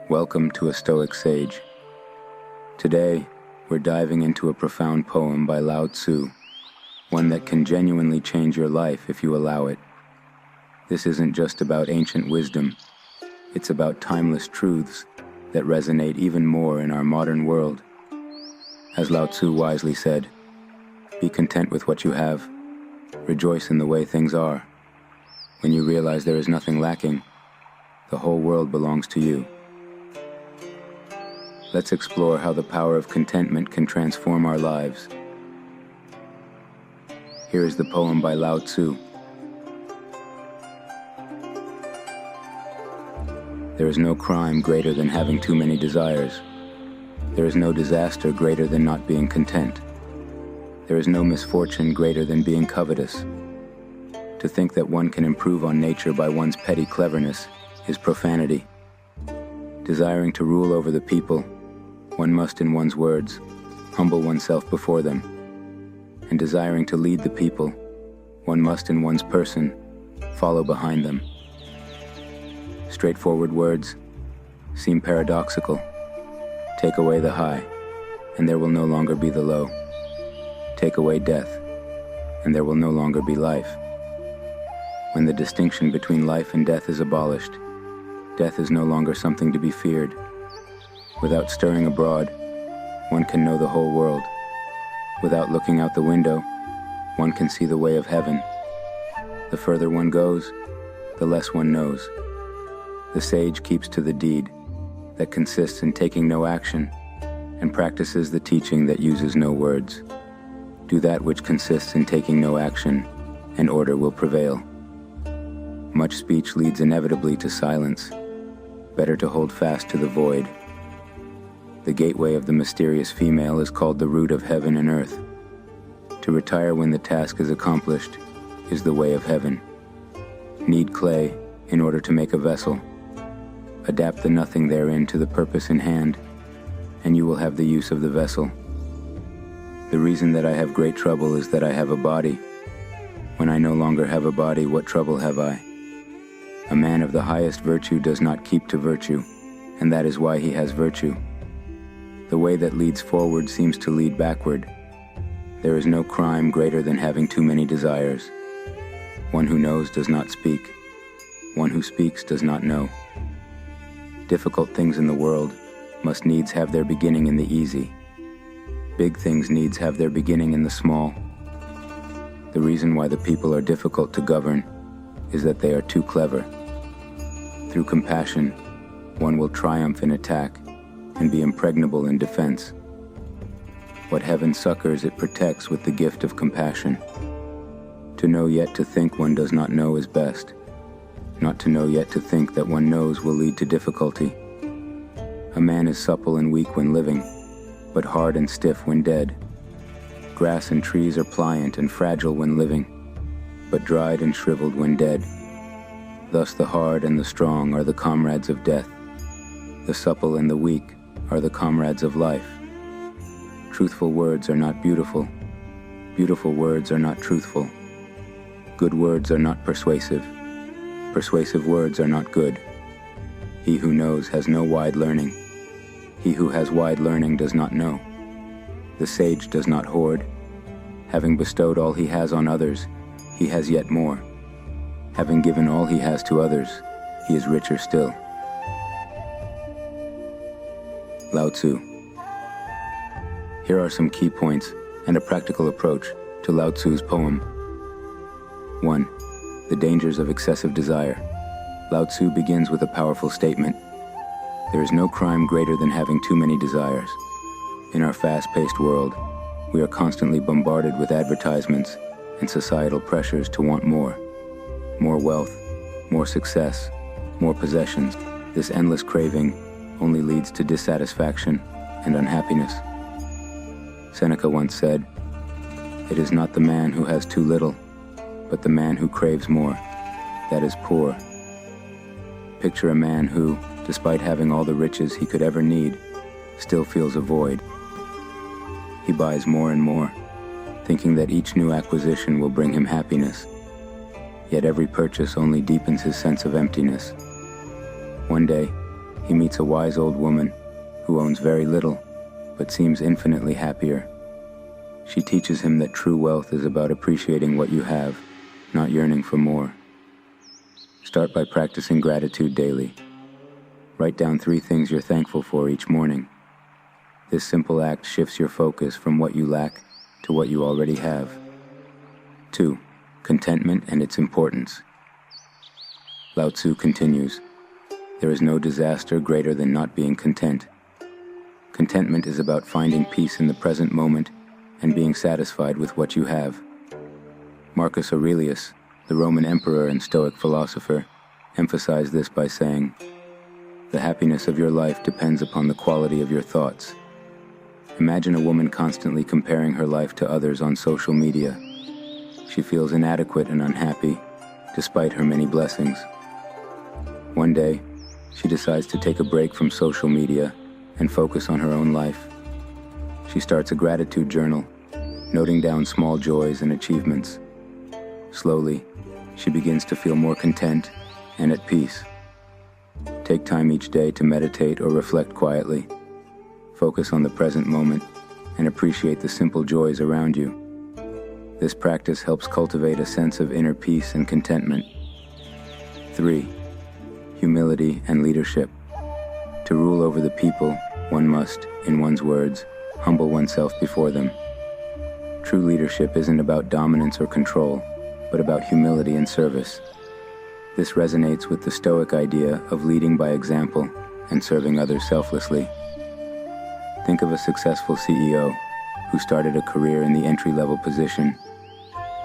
Welcome to a Stoic Sage. Today, we're diving into a profound poem by Laozi, one that can genuinely change your life if you allow it. This isn't just about ancient wisdom, it's about timeless truths that resonate even more in our modern world. As Laozi wisely said, "Be content with what you have, rejoice in the way things are. When you realize there is nothing lacking, the whole world belongs to you." Let's explore how the power of contentment can transform our lives. Here is the poem by Laozi. There is no crime greater than having too many desires. There is no disaster greater than not being content. There is no misfortune greater than being covetous. To think that one can improve on nature by one's petty cleverness is profanity. Desiring to rule over the people, one must, in one's words, humble oneself before them. And desiring to lead the people, one must, in one's person, follow behind them. Straightforward words seem paradoxical. Take away the high, and there will no longer be the low. Take away death, and there will no longer be life. When the distinction between life and death is abolished, death is no longer something to be feared. Without stirring abroad, one can know the whole world. Without looking out the window, one can see the way of heaven. The further one goes, the less one knows. The sage keeps to the deed that consists in taking no action and practices the teaching that uses no words. Do that which consists in taking no action, and order will prevail. Much speech leads inevitably to silence. Better to hold fast to the void. The gateway of the mysterious female is called the root of heaven and earth. To retire when the task is accomplished is the way of heaven. Knead clay in order to make a vessel. Adapt the nothing therein to the purpose in hand, and you will have the use of the vessel. The reason that I have great trouble is that I have a body. When I no longer have a body, what trouble have I? A man of the highest virtue does not keep to virtue, and that is why he has virtue. The way that leads forward seems to lead backward. There is no crime greater than having too many desires. One who knows does not speak. One who speaks does not know. Difficult things in the world must needs have their beginning in the easy. Big things needs have their beginning in the small. The reason why the people are difficult to govern is that they are too clever. Through compassion, one will triumph in attack and be impregnable in defense. What heaven succors, it protects with the gift of compassion. To know yet to think one does not know is best. Not to know yet to think that one knows will lead to difficulty. A man is supple and weak when living, but hard and stiff when dead. Grass and trees are pliant and fragile when living, but dried and shriveled when dead. Thus the hard and the strong are the comrades of death. The supple and the weak are the comrades of life. Truthful words are not beautiful. Beautiful words are not truthful. Good words are not persuasive. Persuasive words are not good. He who knows has no wide learning. He who has wide learning does not know. The sage does not hoard. Having bestowed all he has on others, he has yet more. Having given all he has to others, he is richer still. Laozi. Here are some key points and a practical approach to Laozi's poem. 1. The dangers of excessive desire. Laozi begins with a powerful statement. There is no crime greater than having too many desires. In our fast-paced world, we are constantly bombarded with advertisements and societal pressures to want more. More wealth, more success, more possessions. This endless craving only leads to dissatisfaction and unhappiness. Seneca once said, "It is not the man who has too little, but the man who craves more, that is poor." Picture a man who, despite having all the riches he could ever need, still feels a void. He buys more and more, thinking that each new acquisition will bring him happiness. Yet every purchase only deepens his sense of emptiness. One day, he meets a wise old woman who owns very little, but seems infinitely happier. She teaches him that true wealth is about appreciating what you have, not yearning for more. Start by practicing gratitude daily. Write down 3 things you're thankful for each morning. This simple act shifts your focus from what you lack to what you already have. 2. Contentment and its importance. Laozi continues, "There is no disaster greater than not being content." Contentment is about finding peace in the present moment and being satisfied with what you have. Marcus Aurelius, the Roman emperor and Stoic philosopher, emphasized this by saying, "The happiness of your life depends upon the quality of your thoughts." Imagine a woman constantly comparing her life to others on social media. She feels inadequate and unhappy, despite her many blessings. One day, she decides to take a break from social media and focus on her own life. She starts a gratitude journal, noting down small joys and achievements. Slowly, she begins to feel more content and at peace. Take time each day to meditate or reflect quietly. Focus on the present moment and appreciate the simple joys around you. This practice helps cultivate a sense of inner peace and contentment. 3. Humility and leadership. To rule over the people, one must, in one's words, humble oneself before them. True leadership isn't about dominance or control, but about humility and service. This resonates with the Stoic idea of leading by example and serving others selflessly. Think of a successful CEO who started a career in the entry-level position.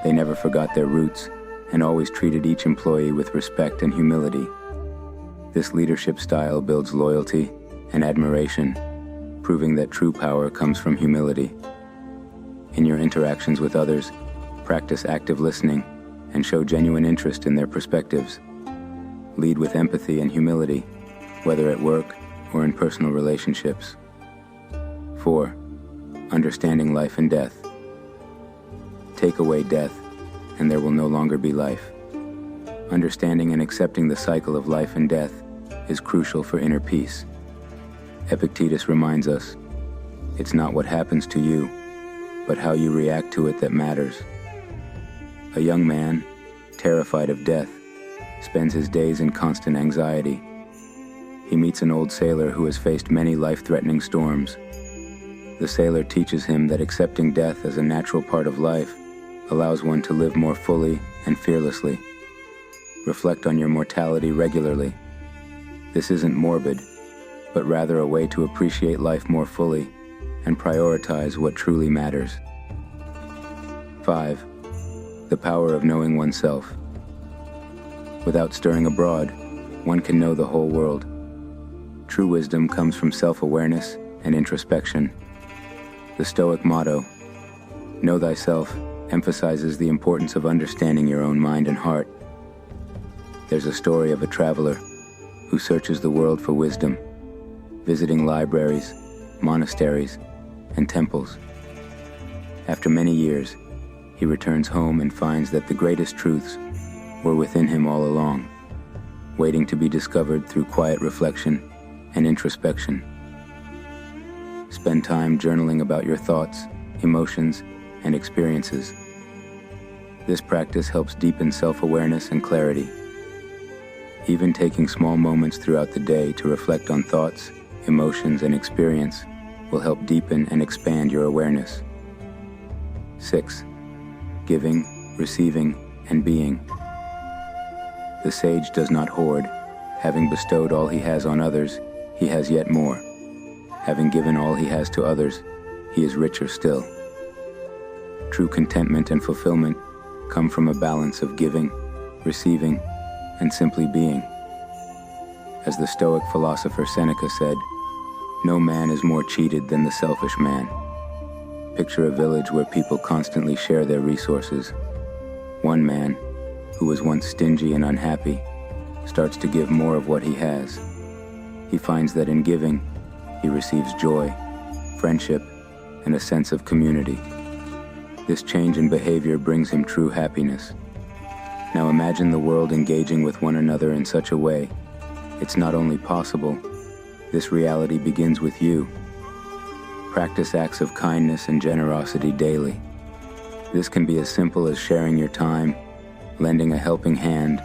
They never forgot their roots and always treated each employee with respect and humility. This leadership style builds loyalty and admiration, proving that true power comes from humility. In your interactions with others, practice active listening and show genuine interest in their perspectives. Lead with empathy and humility, whether at work or in personal relationships. 4. Understanding life and death. Take away death, and there will no longer be life. Understanding and accepting the cycle of life and death is crucial for inner peace. Epictetus reminds us, it's not what happens to you, but how you react to it that matters. A young man, terrified of death, spends his days in constant anxiety. He meets an old sailor who has faced many life-threatening storms. The sailor teaches him that accepting death as a natural part of life allows one to live more fully and fearlessly. Reflect on your mortality regularly. This isn't morbid, but rather a way to appreciate life more fully and prioritize what truly matters. 5. The power of knowing oneself. Without stirring abroad, one can know the whole world. True wisdom comes from self-awareness and introspection. The Stoic motto, "Know thyself," emphasizes the importance of understanding your own mind and heart. There's a story of a traveler who searches the world for wisdom, visiting libraries, monasteries, and temples. After many years, he returns home and finds that the greatest truths were within him all along, waiting to be discovered through quiet reflection and introspection. Spend time journaling about your thoughts, emotions, and experiences. This practice helps deepen self-awareness and clarity. Even taking small moments throughout the day to reflect on thoughts, emotions, and experience will help deepen and expand your awareness. 6. Giving, receiving, and being. The sage does not hoard. Having bestowed all he has on others, he has yet more. Having given all he has to others, he is richer still. True contentment and fulfillment come from a balance of giving, receiving, and simply being. As the Stoic philosopher Seneca said, "No man is more cheated than the selfish man." Picture a village where people constantly share their resources. One man, who was once stingy and unhappy, starts to give more of what he has. He finds that in giving, he receives joy, friendship, and a sense of community. This change in behavior brings him true happiness. Now imagine the world engaging with one another in such a way. It's not only possible, This reality begins with you. Practice acts of kindness and generosity daily. This can be as simple as sharing your time, lending a helping hand,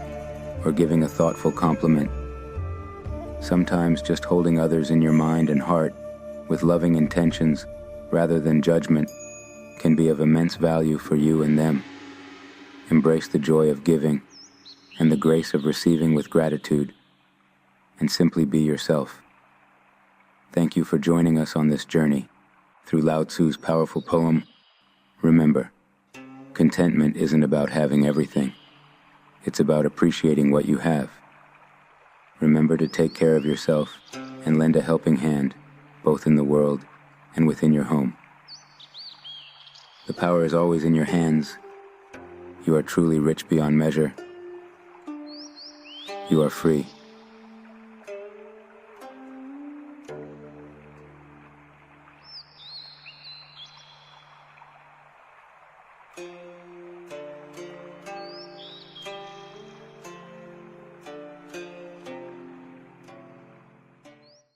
or giving a thoughtful compliment. Sometimes just holding others in your mind and heart with loving intentions rather than judgment can be of immense value for you and them. Embrace the joy of giving and the grace of receiving with gratitude, and simply be yourself. Thank you for joining us on this journey through Laozi's powerful poem. Remember, contentment isn't about having everything. It's about appreciating what you have. Remember to take care of yourself and lend a helping hand, both in the world and within your home. The power is always in your hands. You are truly rich beyond measure. You are free.